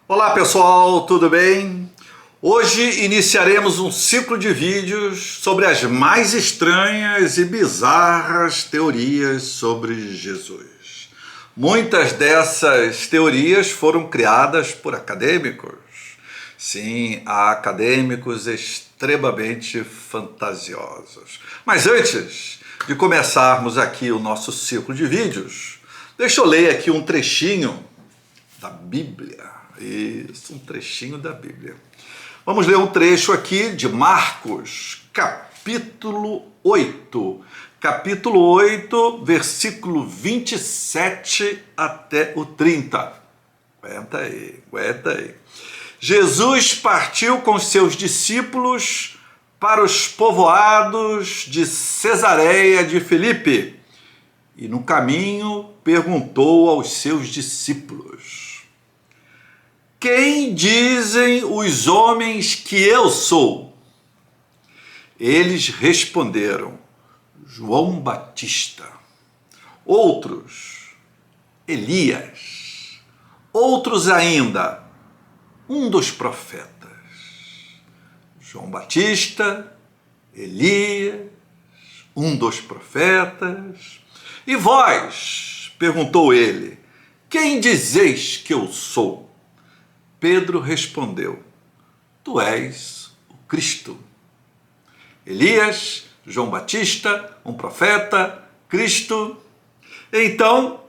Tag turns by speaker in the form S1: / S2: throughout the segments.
S1: Olá pessoal, tudo bem? Hoje iniciaremos um ciclo de vídeos sobre as mais estranhas e bizarras teorias sobre Jesus. Muitas dessas teorias foram criadas por acadêmicos. Sim, há acadêmicos extremamente fantasiosos. Mas antes de começarmos aqui o nosso ciclo de vídeos, deixa eu ler aqui um trechinho da Bíblia. Isso, um trechinho da Bíblia. Vamos ler um trecho aqui de Marcos, capítulo 8. Capítulo 8, versículo 27 até o 30. Aguenta aí. Jesus partiu com seus discípulos para os povoados de Cesareia de Filipe e no caminho perguntou aos seus discípulos: quem dizem os homens que eu sou? Eles responderam: João Batista. Outros: Elias. Outros ainda: um dos profetas. João Batista, Elias, um dos profetas. E vós? Perguntou ele: quem dizeis que eu sou? Pedro respondeu: tu és o Cristo. Elias, João Batista, um profeta, Cristo. Então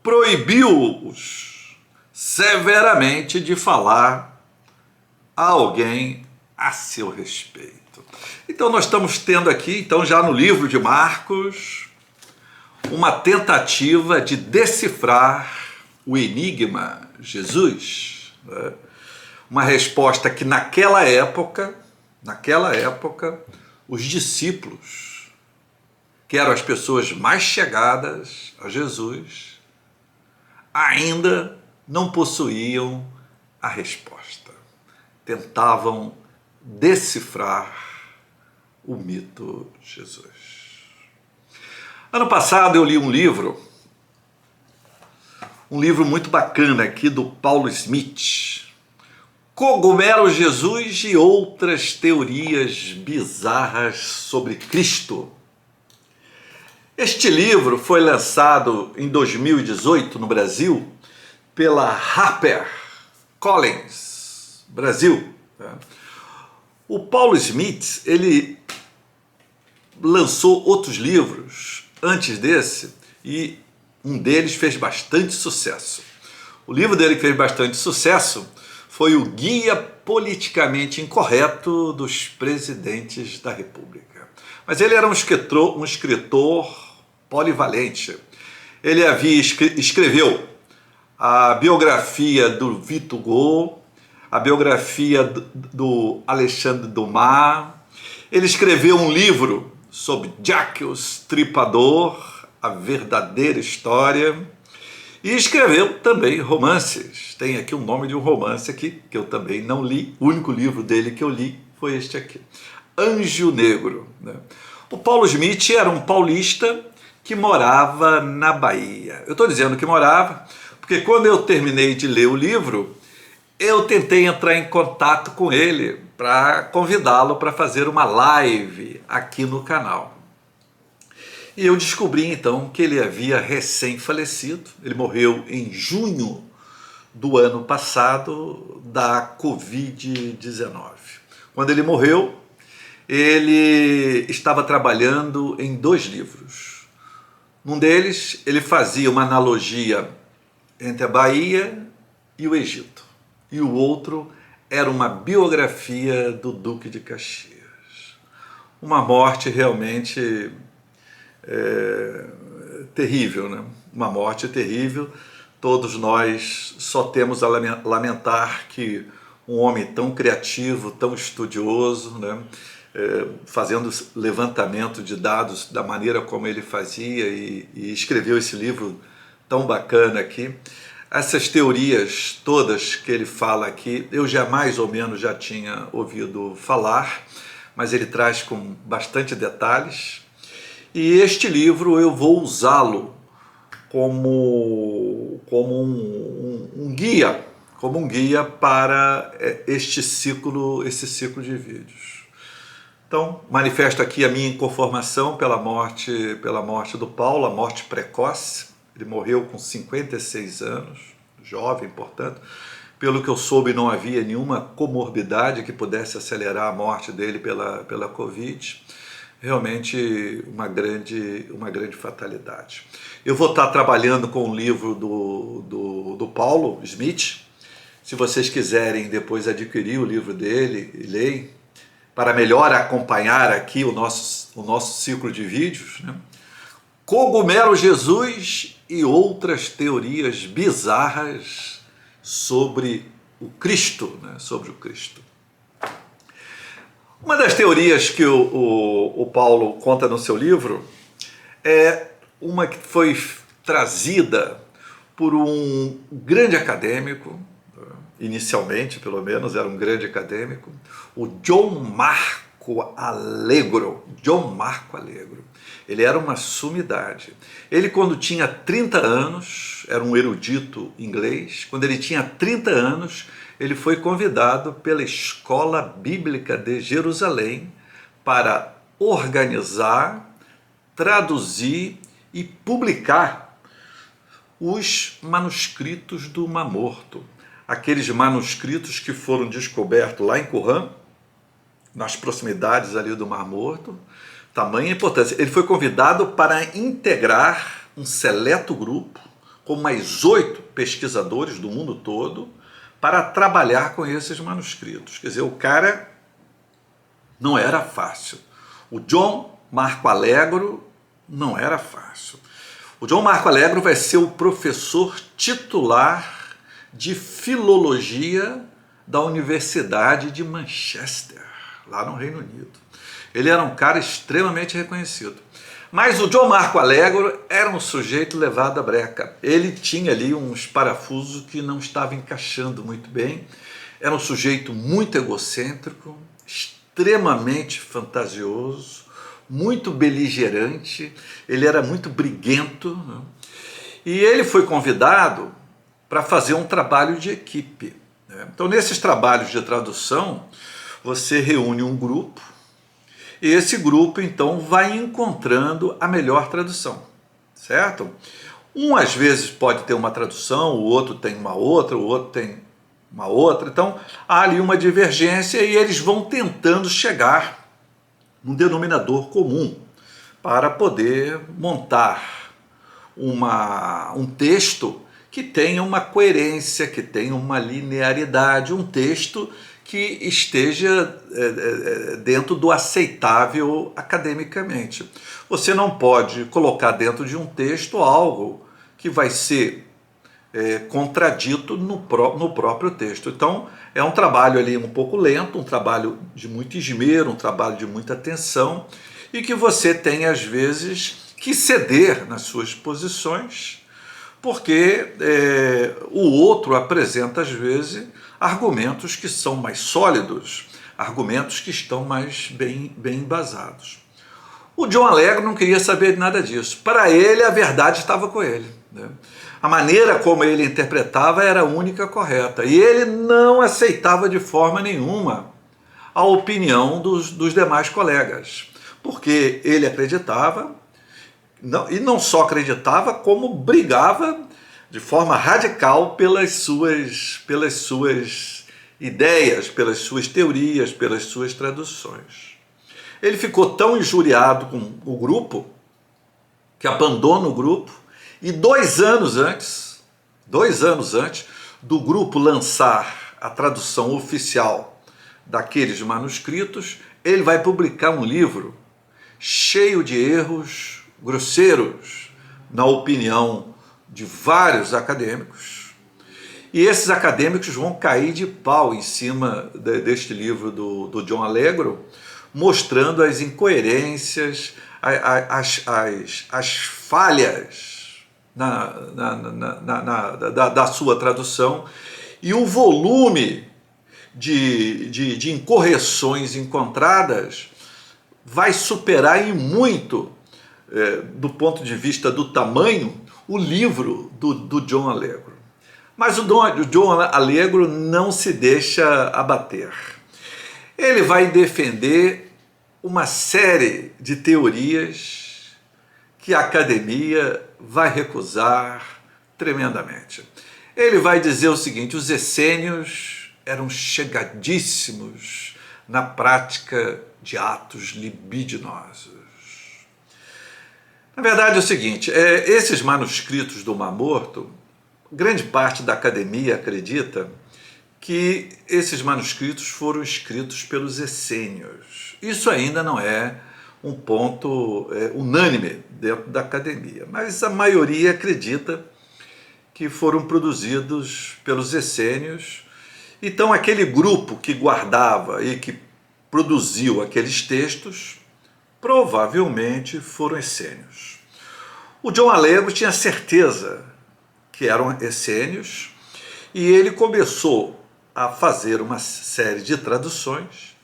S1: proibiu-os severamente de falar a alguém a seu respeito. Então nós estamos tendo aqui, então já no livro de Marcos, uma tentativa de decifrar o enigma Jesus. Uma resposta que naquela época, os discípulos, que eram as pessoas mais chegadas a Jesus, ainda não possuíam a resposta. Tentavam decifrar o mito Jesus. Ano passado eu li um livro muito bacana aqui do Paulo Smith, Cogumelo Jesus e outras teorias bizarras sobre Cristo. Este livro foi lançado em 2018 no Brasil pela HarperCollins Brasil. O Paulo Smith, ele lançou outros livros antes desse e um deles fez bastante sucesso. O livro dele que fez bastante sucesso foi o Guia Politicamente Incorreto dos Presidentes da República. Mas ele era um escritor polivalente. Ele escreveu a biografia do Victor Hugo, a biografia do Alexandre Dumas. Ele escreveu um livro sobre Jack o Estripador, a verdadeira história, e escreveu também romances. Tem aqui o nome de um romance aqui, que eu também não li. O único livro dele que eu li foi este aqui, Anjo Negro. O Paulo Smith era um paulista que morava na Bahia. Eu estou dizendo que morava, porque quando eu terminei de ler o livro, eu tentei entrar em contato com ele para convidá-lo para fazer uma live aqui no canal. E eu descobri então que ele havia recém-falecido. Ele morreu em junho do ano passado da Covid-19. Quando ele morreu, ele estava trabalhando em 2 livros. Num deles, ele fazia uma analogia entre a Bahia e o Egito. E o outro era uma biografia do Duque de Caxias. Uma morte realmente terrível, né? Uma morte terrível. Todos nós só temos a lamentar que um homem tão criativo, tão estudioso, né? Fazendo levantamento de dados da maneira como ele fazia e escreveu esse livro tão bacana aqui. Essas teorias todas que ele fala aqui, eu já mais ou menos já tinha ouvido falar, mas ele traz com bastante detalhes. E este livro eu vou usá-lo como um guia, como um guia para esse ciclo de vídeos. Então, manifesto aqui a minha inconformação pela morte do Paulo, a morte precoce. Ele morreu com 56 anos, jovem, portanto. Pelo que eu soube, não havia nenhuma comorbidade que pudesse acelerar a morte dele pela Covid. Realmente uma grande fatalidade. Eu vou estar trabalhando com o livro do Paulo Smith. Se vocês quiserem depois adquirir o livro dele e lerem, para melhor acompanhar aqui o nosso ciclo de vídeos, né? Cogumelo Jesus e outras teorias bizarras sobre o Cristo, né? Sobre o Cristo. Uma das teorias que o Paulo conta no seu livro é uma que foi trazida por um grande acadêmico, inicialmente pelo menos era um grande acadêmico, o John Marco Allegro. John Marco Allegro. Ele era uma sumidade. Ele, quando tinha 30 anos, era um erudito inglês, quando ele tinha 30 anos, ele foi convidado pela Escola Bíblica de Jerusalém para organizar, traduzir e publicar os manuscritos do Mar Morto. Aqueles manuscritos que foram descobertos lá em Qumran, nas proximidades ali do Mar Morto, tamanha importância. Ele foi convidado para integrar um seleto grupo, com mais 8 pesquisadores do mundo todo, para trabalhar com esses manuscritos. Quer dizer, o cara não era fácil. O John Marco Allegro não era fácil. O John Marco Allegro vai ser o professor titular de filologia da Universidade de Manchester, lá no Reino Unido. Ele era um cara extremamente reconhecido. Mas o John Marco Allegro era um sujeito levado à breca. Ele tinha ali uns parafusos que não estavam encaixando muito bem. Era um sujeito muito egocêntrico, extremamente fantasioso, muito beligerante. Ele era muito briguento, né? E ele foi convidado para fazer um trabalho de equipe, né? Então, nesses trabalhos de tradução, você reúne um grupo, e esse grupo, então, vai encontrando a melhor tradução, certo? Um, às vezes, pode ter uma tradução, o outro tem uma outra, o outro tem uma outra. Então, há ali uma divergência e eles vão tentando chegar num denominador comum para poder montar um texto que tenha uma coerência, que tenha uma linearidade, um texto que esteja dentro do aceitável academicamente. Você não pode colocar dentro de um texto algo que vai ser contradito no próprio texto. Então, é um trabalho ali um pouco lento, um trabalho de muito esmero, um trabalho de muita atenção, e que você tem, às vezes, que ceder nas suas posições, porque o outro apresenta, às vezes, argumentos que são mais sólidos, argumentos que estão mais bem embasados. O John Allegro não queria saber de nada disso. Para ele, a verdade estava com ele, né? A maneira como ele interpretava era a única correta. E ele não aceitava de forma nenhuma a opinião dos demais colegas, porque ele acreditava, e não só acreditava, como brigava de forma radical pelas suas ideias, pelas suas teorias, pelas suas traduções. Ele ficou tão injuriado com o grupo que abandona o grupo, e 2 anos antes do grupo lançar a tradução oficial daqueles manuscritos, ele vai publicar um livro cheio de erros grosseiros, na opinião de vários acadêmicos, e esses acadêmicos vão cair de pau em cima deste livro do John Allegro, mostrando as incoerências, as falhas da sua tradução, e o volume de incorreções encontradas vai superar em muito, do ponto de vista do tamanho, o livro do John Allegro. Mas o John Allegro não se deixa abater. Ele vai defender uma série de teorias que a academia vai recusar tremendamente. Ele vai dizer o seguinte: os essênios eram chegadíssimos na prática de atos libidinosos. Na verdade é o seguinte, esses manuscritos do Mar Morto, grande parte da academia acredita que esses manuscritos foram escritos pelos essênios. Isso ainda não é um ponto unânime dentro da academia, mas a maioria acredita que foram produzidos pelos essênios. Então aquele grupo que guardava e que produziu aqueles textos provavelmente foram essênios. O John Allegro tinha certeza que eram essênios e ele começou a fazer uma série de traduções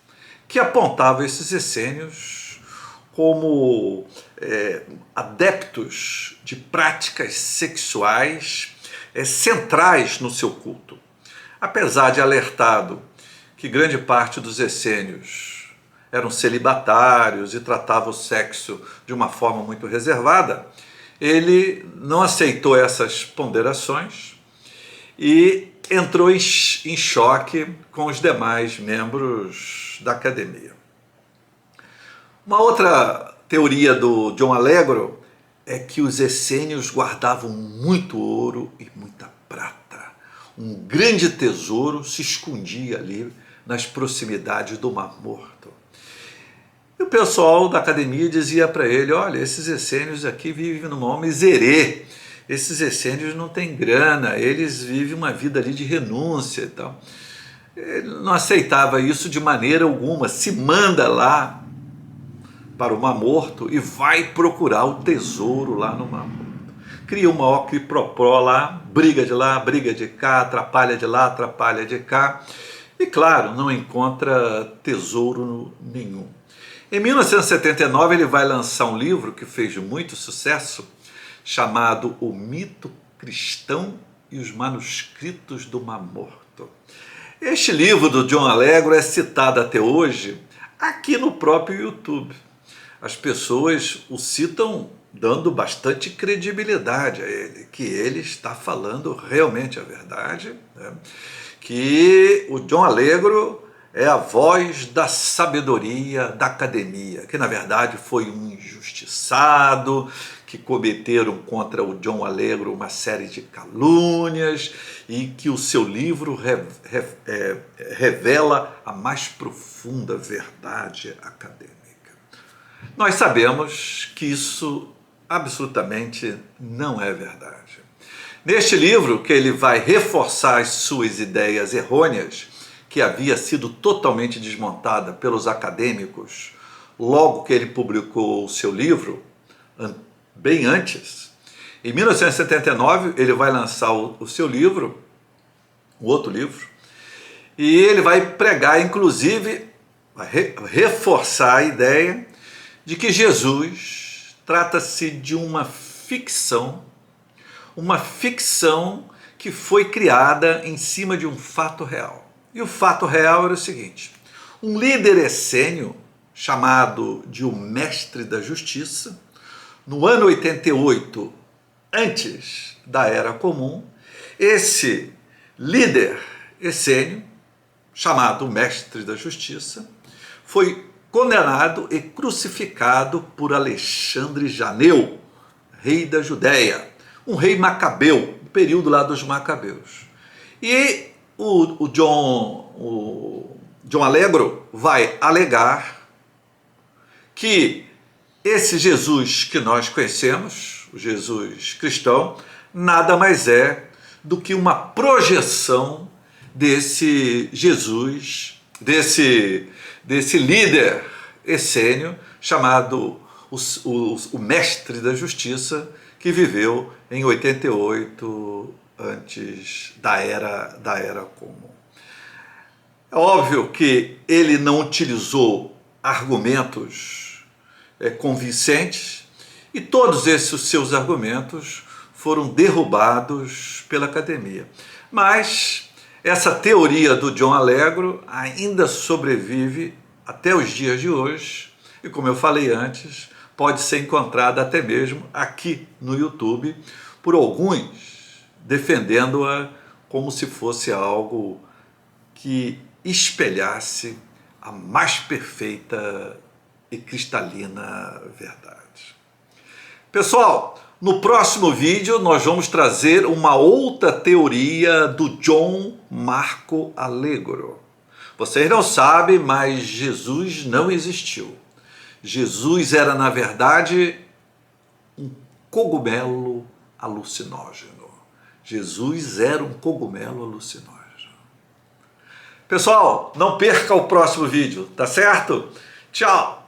S1: que apontavam esses essênios como adeptos de práticas sexuais centrais no seu culto. Apesar de alertado que grande parte dos essênios eram celibatários e tratavam o sexo de uma forma muito reservada, ele não aceitou essas ponderações e entrou em choque com os demais membros da academia. Uma outra teoria do John Allegro é que os essênios guardavam muito ouro e muita prata. Um grande tesouro se escondia ali nas proximidades do Mar Morto. E o pessoal da academia dizia para ele: olha, esses essênios aqui vivem numa maior miserê, esses essênios não têm grana, eles vivem uma vida ali de renúncia e tal. Ele não aceitava isso de maneira alguma. Se manda lá para o Mar Morto e vai procurar o tesouro lá no Mar Morto. Cria uma maior quiproquó lá, briga de cá, atrapalha de lá, atrapalha de cá. E claro, não encontra tesouro nenhum. Em 1979 ele vai lançar um livro que fez muito sucesso, chamado O Mito Cristão e os Manuscritos do Mar Morto. Este livro do John Allegro é citado até hoje aqui no próprio YouTube. As pessoas o citam dando bastante credibilidade a ele, que ele está falando realmente a verdade, né? Que o John Allegro é a voz da sabedoria da academia, que na verdade foi um injustiçado, que cometeram contra o John Allegro uma série de calúnias e que o seu livro revela a mais profunda verdade acadêmica. Nós sabemos que isso absolutamente não é verdade. Neste livro, que ele vai reforçar as suas ideias errôneas, que havia sido totalmente desmontada pelos acadêmicos logo que ele publicou o seu livro, bem antes. Em 1979, ele vai lançar o seu livro, o outro livro, e ele vai pregar, inclusive, vai reforçar a ideia de que Jesus trata-se de uma ficção que foi criada em cima de um fato real. E o fato real era o seguinte: um líder essênio, chamado de o Mestre da Justiça, no ano 88, antes da Era Comum, esse líder essênio, chamado Mestre da Justiça, foi condenado e crucificado por Alexandre Janeu, rei da Judéia, um rei macabeu, do período lá dos macabeus. E o John Allegro vai alegar que esse Jesus que nós conhecemos, o Jesus cristão, nada mais é do que uma projeção desse Jesus, desse líder essênio, chamado o Mestre da Justiça, que viveu em 88, antes da era comum. É óbvio que ele não utilizou argumentos convincentes, e todos esses seus argumentos foram derrubados pela academia. Mas essa teoria do John Allegro ainda sobrevive até os dias de hoje e, como eu falei antes, pode ser encontrada até mesmo aqui no YouTube por alguns defendendo-a como se fosse algo que espelhasse a mais perfeita e cristalina verdade. Pessoal, no próximo vídeo nós vamos trazer uma outra teoria do John Marco Allegro. Vocês não sabem, mas Jesus não existiu. Jesus era, na verdade, um cogumelo alucinógeno. Jesus era um cogumelo alucinógeno. Pessoal, não perca o próximo vídeo, tá certo? Tchau!